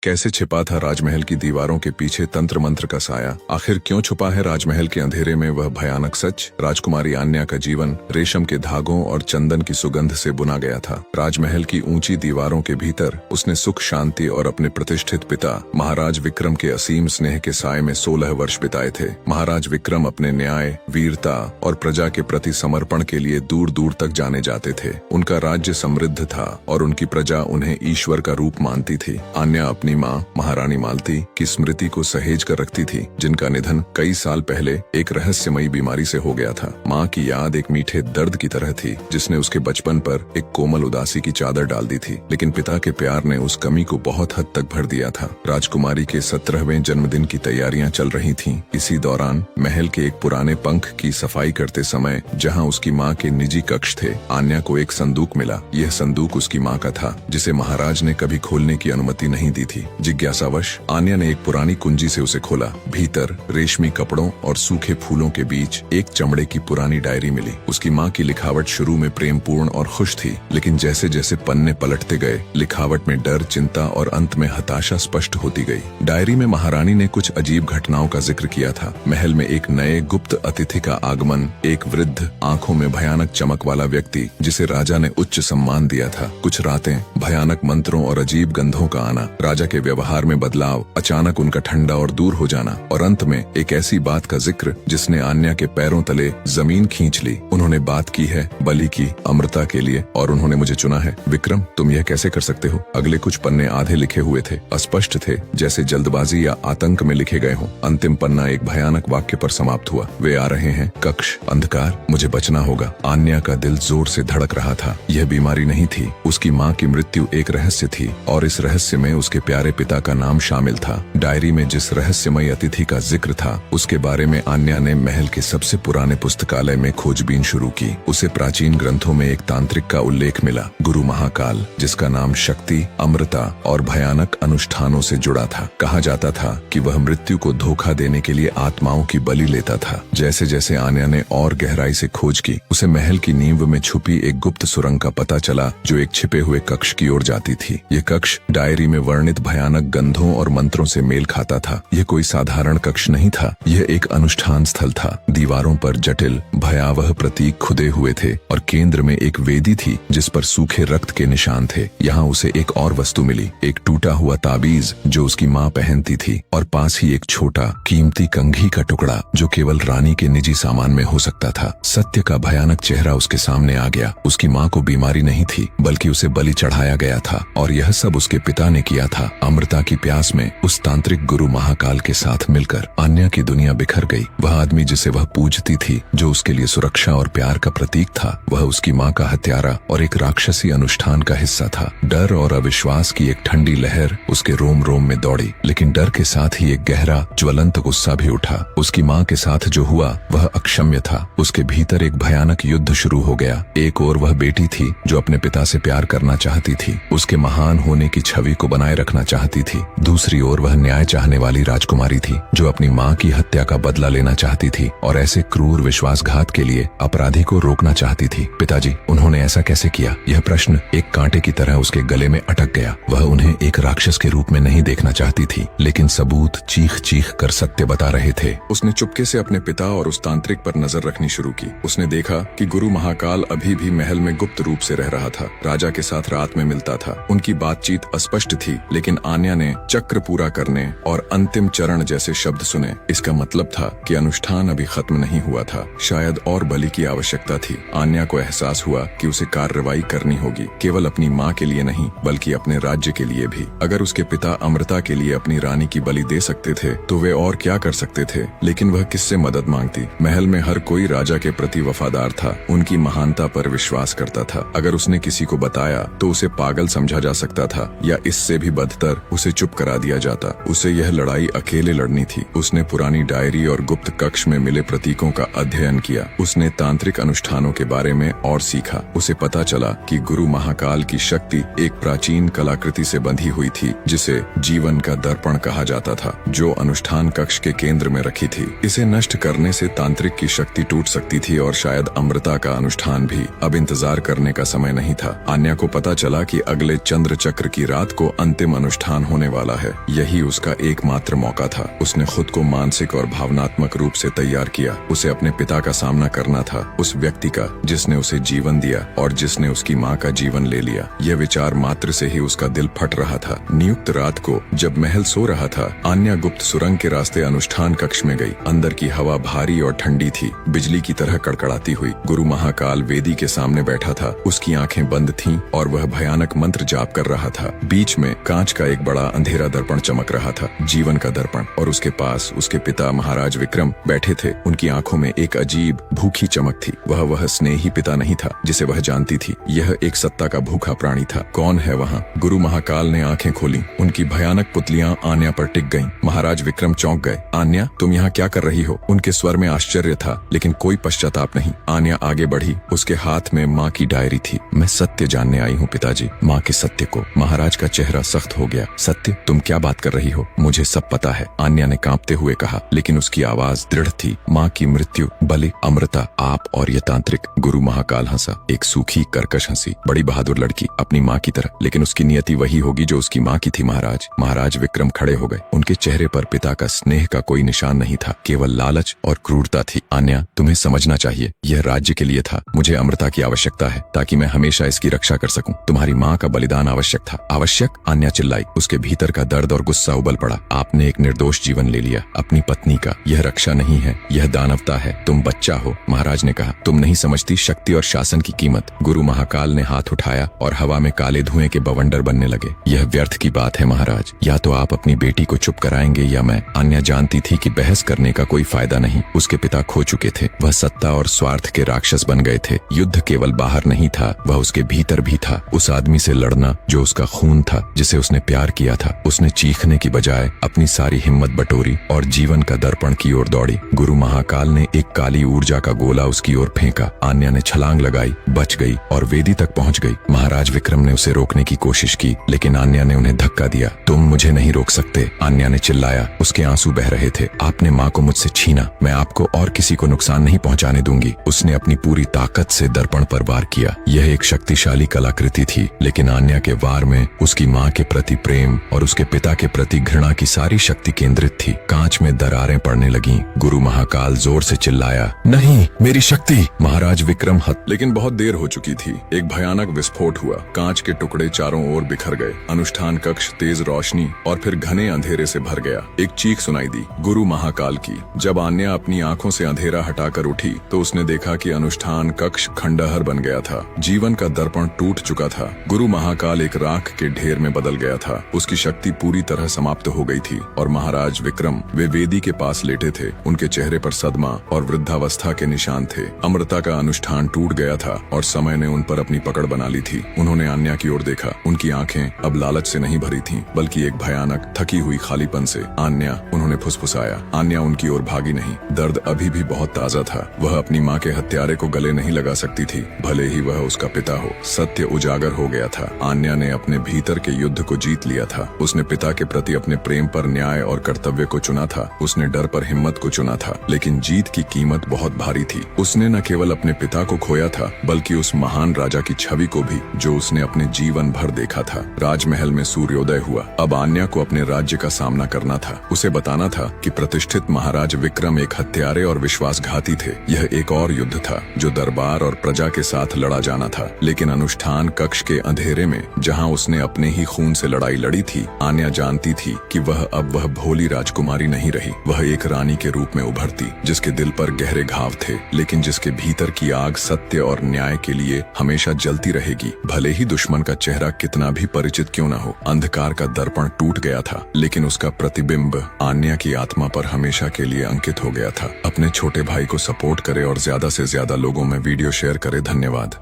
कैसे छिपा था राजमहल की दीवारों के पीछे तंत्र मंत्र का साया? आखिर क्यों छुपा है राजमहल के अंधेरे में वह भयानक सच? राजकुमारी आन्या का जीवन रेशम के धागों और चंदन की सुगंध से बुना गया था। राजमहल की ऊंची दीवारों के भीतर उसने सुख शांति और अपने प्रतिष्ठित पिता महाराज विक्रम के असीम स्नेह के साए में 16 वर्ष बिताए थे। महाराज विक्रम अपने न्याय, वीरता और प्रजा के प्रति समर्पण के लिए दूर दूर तक जाने जाते थे। उनका राज्य समृद्ध था और उनकी प्रजा उन्हें ईश्वर का रूप मानती थी। आन्या अपनी माँ महारानी मालती की स्मृति को सहेज कर रखती थी, जिनका निधन कई साल पहले एक रहस्यमयी बीमारी से हो गया था। माँ की याद एक मीठे दर्द की तरह थी, जिसने उसके बचपन पर एक कोमल उदासी की चादर डाल दी थी। लेकिन पिता के प्यार ने उस कमी को बहुत हद तक भर दिया था। राजकुमारी के 17वें जन्मदिन की तैयारियां चल रही थीं। इसी दौरान महल के एक पुराने पंख की सफाई करते समय, जहां उसकी माँ के निजी कक्ष थे, आन्या को एक संदूक मिला। यह संदूक उसकी माँ का था, जिसे महाराज ने कभी खोलने की अनुमति नहीं दी थी। जिज्ञासावश आन्या ने एक पुरानी कुंजी से उसे खोला। भीतर रेशमी कपड़ों और सूखे फूलों के बीच एक चमड़े की पुरानी डायरी मिली। उसकी माँ की लिखावट शुरू में प्रेमपूर्ण और खुश थी, लेकिन जैसे जैसे पन्ने पलटते गए, लिखावट में डर, चिंता और अंत में हताशा स्पष्ट होती गई। डायरी में महारानी ने कुछ अजीब घटनाओं का जिक्र किया था। महल में एक नए गुप्त अतिथि का आगमन, एक वृद्ध, आंखों में भयानक चमक वाला व्यक्ति जिसे राजा ने उच्च सम्मान दिया था, कुछ रातें, भयानक मंत्रों और अजीब गंधों का आना, राजा के व्यवहार में बदलाव, अचानक उनका ठंडा और दूर हो जाना, और अंत में एक ऐसी बात का जिक्र जिसने आन्या के पैरों तले जमीन खींच ली। उन्होंने बात की है बलि की, अमृता के लिए, और उन्होंने मुझे चुना है। विक्रम, तुम यह कैसे कर सकते हो? अगले कुछ पन्ने आधे लिखे हुए थे, अस्पष्ट थे, जैसे जल्दबाजी या आतंक में लिखे गए हों। अंतिम पन्ना एक भयानक वाक्य पर समाप्त हुआ, वे आ रहे हैं, कक्ष अंधकार, मुझे बचना होगा। आन्या का दिल जोर से धड़क रहा था। यह बीमारी नहीं थी, उसकी माँ की मृत्यु एक रहस्य थी, और इस रहस्य में उसके प्यारे पिता का नाम शामिल था। डायरी में जिस रहस्यमय अतिथि का जिक्र था, उसके बारे में आन्या ने महल के सबसे पुराने पुस्तकालय में खोजबीन शुरू की। उसे प्राचीन ग्रंथों में एक तांत्रिक का उल्लेख मिला, गुरु महाकाल, जिसका नाम शक्ति, अमृता और भयानक अनुष्ठानों से जुड़ा था। कहा जाता था कि वह मृत्यु को धोखा देने के लिए आत्माओं की बलि लेता था। जैसे जैसे आन्या ने और गहराई से खोज की, उसे महल की नींव में छुपी एक गुप्त सुरंग का पता चला, जो एक छिपे हुए कक्ष की ओर जाती थी। ये कक्ष डायरी में वर्णित भयानक गंधों और मंत्रों से मेल खाता था। यह कोई साधारण कक्ष नहीं था, यह एक अनुष्ठान स्थल था। दीवारों पर जटिल, भयावह प्रतीक खुदे हुए थे, और केंद्र में एक वेदी थी जिस पर सूखे रक्त के निशान थे। यहाँ उसे एक और वस्तु मिली, एक टूटा हुआ ताबीज जो उसकी माँ पहनती थी, और पास ही एक छोटा कीमती कंघी का टुकड़ा जो केवल रानी के निजी सामान में हो सकता था। सत्य का भयानक चेहरा उसके सामने आ गया। उसकी माँ को बीमारी नहीं थी, बल्कि उसे बलि चढ़ाया गया था, और यह सब उसके पिता ने किया था। अमृता की प्यास में उस तांत्रिक गुरु महाकाल के साथ मिलकर आन्या की दुनिया बिखर गई। वह आदमी जिसे वह पूजती थी, जो उसके लिए सुरक्षा और प्यार का प्रतीक था, वह उसकी माँ का हत्यारा और एक राक्षसी अनुष्ठान का हिस्सा था। डर और अविश्वास की एक ठंडी लहर उसके रोम रोम में दौड़ी, लेकिन डर के साथ ही एक गहरा ज्वलंत गुस्सा भी उठा। उसकी माँ के साथ जो हुआ वह अक्षम्य था। उसके भीतर एक भयानक युद्ध शुरू हो गया। एक ओर वह बेटी थी जो अपने पिता से प्यार करना चाहती थी, उसके महान होने की छवि को बनाए रखना चाहती थी। दूसरी ओर वह न्याय चाहने वाली राजकुमारी थी, जो अपनी माँ की हत्या का बदला लेना चाहती थी, और ऐसे क्रूर विश्वासघात के लिए अपराधी को रोकना चाहती थी। पिताजी, उन्होंने ऐसा कैसे किया? यह प्रश्न एक कांटे की तरह उसके गले में अटक गया। वह उन्हें एक राक्षस के रूप में नहीं देखना चाहती थी, लेकिन सबूत चीख चीख कर सत्य बता रहे थे। उसने चुपके से अपने पिता और उस तांत्रिक पर नजर रखनी शुरू की। उसने देखा कि गुरु महाकाल अभी भी महल में गुप्त रूप से रह रहा था, राजा के साथ रात में मिलता था। उनकी बातचीत अस्पष्ट थी, लेकिन आन्या ने चक्र पूरा करने और अंतिम चरण जैसे शब्द सुने। इसका मतलब था कि अनुष्ठान अभी खत्म नहीं हुआ था, शायद और बलि की आवश्यकता थी। आन्या को एहसास हुआ कि उसे कार्रवाई करनी होगी, केवल अपनी माँ के लिए नहीं, बल्कि अपने राज्य के लिए भी। अगर उसके पिता अमृता के लिए अपनी रानी की बलि दे सकते थे, तो वे और क्या कर सकते थे? लेकिन वह किससे मदद मांगती? महल में हर कोई राजा के प्रति वफादार था, उनकी महानता पर विश्वास करता था। अगर उसने किसी को बताया तो उसे पागल समझा जा सकता था, या इससे भी बदतर उसे चुप करा दिया जाता। उसे यह लड़ाई अकेले लड़नी थी। उसने पुरानी डायरी और गुप्त कक्ष में मिले प्रतीकों का अध्ययन किया। उसने तांत्रिक अनुष्ठानों के बारे में और सीखा। उसे पता चला कि गुरु महाकाल की शक्ति एक प्राचीन कलाकृति से बंधी हुई थी, जिसे जीवन का दर्पण कहा जाता था, जो अनुष्ठान कक्ष के केंद्र में रखी थी। इसे नष्ट करने से तांत्रिक की शक्ति टूट सकती थी, और शायद अमृता का अनुष्ठान भी। अब इंतजार करने का समय नहीं था। आन्या को पता चला कि अगले चंद्र चक्र की रात को अंतिम अनुष्ठान होने वाला है। यही उसका एकमात्र मौका था। उसने खुद को मानसिक और भावनात्मक रूप से तैयार किया। उसे अपने पिता का सामना करना था, उस व्यक्ति का जिसने उसे जीवन दिया और जिसने उसकी माँ का जीवन ले लिया। यह विचार मात्र से ही उसका दिल फट रहा था। नियुक्त रात को जब महल सो रहा था, आन्या गुप्त सुरंग के रास्ते अनुष्ठान कक्ष में गई। अंदर की हवा भारी और ठंडी थी, बिजली की तरह कड़कड़ाती हुई। गुरु महाकाल वेदी के सामने बैठा था। उसकी आंखें बंद थीं और वह भयानक मंत्र जाप कर रहा था। बीच में कांच का एक बड़ा अंधेरा दर्पण चमक रहा था, जीवन का दर्पण, और उसके पास उसके पिता महाराज विक्रम बैठे थे। उनकी आंखों में एक अजीब भूखी चमक थी। वह स्नेही पिता नहीं था जिसे वह जानती थी। यह एक सत्ता का भूखा प्राणी था। कौन है वहाँ? गुरु महाकाल ने आंखें खोली। उनकी भयानक पुतलियां आन्या पर टिक गईं। महाराज विक्रम चौंक गए। आन्या, तुम यहाँ क्या कर रही हो? उनके स्वर में आश्चर्य था, लेकिन कोई पश्चाताप नहीं। आन्या आगे बढ़ी। उसके हाथ में माँ की डायरी थी। मैं सत्य जानने आई हूँ पिताजी, माँ के सत्य को। महाराज का चेहरा सख्त हो गया। सत्य? तुम क्या बात कर रही हो? मुझे सब पता है, आन्या ने कांपते हुए कहा, लेकिन उसकी आवाज दृढ़ थी। माँ की मृत्यु, बलि, अमृता, आप और ये तांत्रिक। गुरु महाकाल हंसा, एक सूखी कर्कश हंसी। बड़ी बहादुर लड़की, अपनी माँ की तरह, लेकिन उसकी नियति वही होगी जो उसकी माँ की थी। महाराज। महाराज विक्रम खड़े हो गए। उनके चेहरे पर पिता का स्नेह का कोई निशान नहीं था, केवल लालच और क्रूरता थी। आन्या, तुम्हें समझना चाहिए, यह राज्य के लिए था। मुझे अमृता की आवश्यकता है ताकि मैं हमेशा इसकी रक्षा कर सकूं। तुम्हारी माँ का बलिदान आवश्यक था। आवश्यक? आन्या चिल्लाई। उसके भीतर का दर्द और गुस्सा उबल पड़ा। आपने एक निर्दोष जीवन ले लिया, अपनी पत्नी का। यह रक्षा नहीं है, यह दानवता है। तुम बच्चा हो। महाराज ने कहा, तुम नहीं समझती शक्ति और शासन की कीमत। गुरु महाकाल ने हाथ उठाया और हवा में काले धुएं के बवंडर बनने लगे। यह व्यर्थ की बात है महाराज। या तो आप अपनी बेटी को चुप कराएंगे या मैं। आन्या जानती थी कि बहस करने का कोई फायदा नहीं। उसके पिता खो चुके थे। वह सत्ता और स्वार्थ के राक्षस बन गए थे। युद्ध केवल बाहर नहीं था, वह उसके भीतर भी था। उस आदमी से लड़ना जो उसका खून था, जिसे उसने प्यार किया था। उसने चीखने की बजाय अपनी सारी हिम्मत बटोरी और जीवन का दर्पण की ओर दौड़ी। गुरु महाकाल ने एक काली ऊर्जा का गोला उसकी ओर फेंका। आन्या ने छलांग लगाई, बच गई और वेदी तक पहुंच गई। महाराज विक्रम ने उसे रोकने की कोशिश की, लेकिन आन्या ने उन्हें धक्का दिया। तुम मुझे नहीं रोक सकते, आन्या ने चिल्लाया। उसके आंसू बह रहे थे। आपने माँ को मुझसे छीना, मैं आपको और किसी को नुकसान नहीं पहुंचाने दूंगी। उसने अपनी पूरी ताकत से दर्पण पर वार किया। यह एक शक्तिशाली कलाकृति थी, लेकिन आन्या के वार में उसकी माँ के प्रति प्रेम और उसके पिता के प्रति घृणा की सारी शक्ति केंद्रित थी। कांच में दरारें पड़ने लगीं। गुरु महाकाल जोर से चिल्लाया, नहीं, मेरी शक्ति। महाराज विक्रम लेकिन बहुत देर हो चुकी थी। एक भयानक विस्फोट हुआ। कांच के टुकड़े चारों ओर बिखर गए। अनुष्ठान कक्ष तेज रोशनी और फिर घने अंधेरे से भर गया। एक चीख सुनाई दी, गुरु महाकाल की। जब आन्या अपनी आंखों से अंधेरा हटाकर उठी तो उसने देखा कि अनुष्ठान कक्ष खंडहर बन गया था। जीवन का दर्पण टूट चुका था। गुरु महाकाल एक राख के ढेर में बदल गया था। उसकी शक्ति पूरी तरह समाप्त हो गई थी और महाराज विक्रम वे वेदी के पास लेटे थे। उनके चेहरे पर सदमा और वृद्धावस्था के निशान थे। अमृता का अनुष्ठान टूट गया था और समय ने उन पर अपनी पकड़ बना ली थी। उन्होंने आन्या की ओर देखा। उनकी आंखें अब लालच से नहीं भरी थीं, बल्कि एक भयानक थकी हुई खालीपन से। आन्या, उन्होंने फुसफुसाया। आन्या उनकी ओर भागी नहीं। दर्द अभी भी बहुत ताजा था। वह अपनी माँ के हत्यारे को गले नहीं लगा सकती थी, भले ही वह उसका पिता हो। सत्य उजागर हो गया था। आन्या ने अपने भीतर के युद्ध को जीत लिया था। उसने पिता के प्रति अपने प्रेम पर न्याय और कर्तव्य को चुना था। उसने डर पर हिम्मत को चुना था। लेकिन जीत की कीमत बहुत भारी थी। उसने न केवल अपने पिता को खोया था, बल्कि उस महान राजा की छवि को भी, जो उसने अपने जीवन भर देखा था। राजमहल में सूर्योदय हुआ। अब आन्या को अपने राज्य का सामना करना था। उसे बताना था कि प्रतिष्ठित महाराज विक्रम एक हत्यारे और विश्वासघाती थे। यह एक और युद्ध था जो दरबार और प्रजा के साथ लड़ा जाना था। लेकिन अनुष्ठान कक्ष के अंधेरे में, जहां उसने अपने ही खून से लड़ाई लड़ी थी, आन्या जानती थी कि वह भोली राजकुमारी नहीं रही। वह एक रानी के रूप में उभरती, जिसके दिल पर गहरे घाव थे, लेकिन जिसके भीतर की आग सत्य और न्याय के लिए हमेशा जलती रहेगी। भले ही दुश्मन का चेहरा कितना भी परिचित क्यों न हो। अंधकार का दर्पण टूट गया था, लेकिन उसका प्रतिबिंब आन्या की आत्मा पर हमेशा के लिए अंकित हो गया था। अपने छोटे भाई को सपोर्ट करे और ज्यादा से ज्यादा लोगों में वीडियो शेयर करे। धन्यवाद।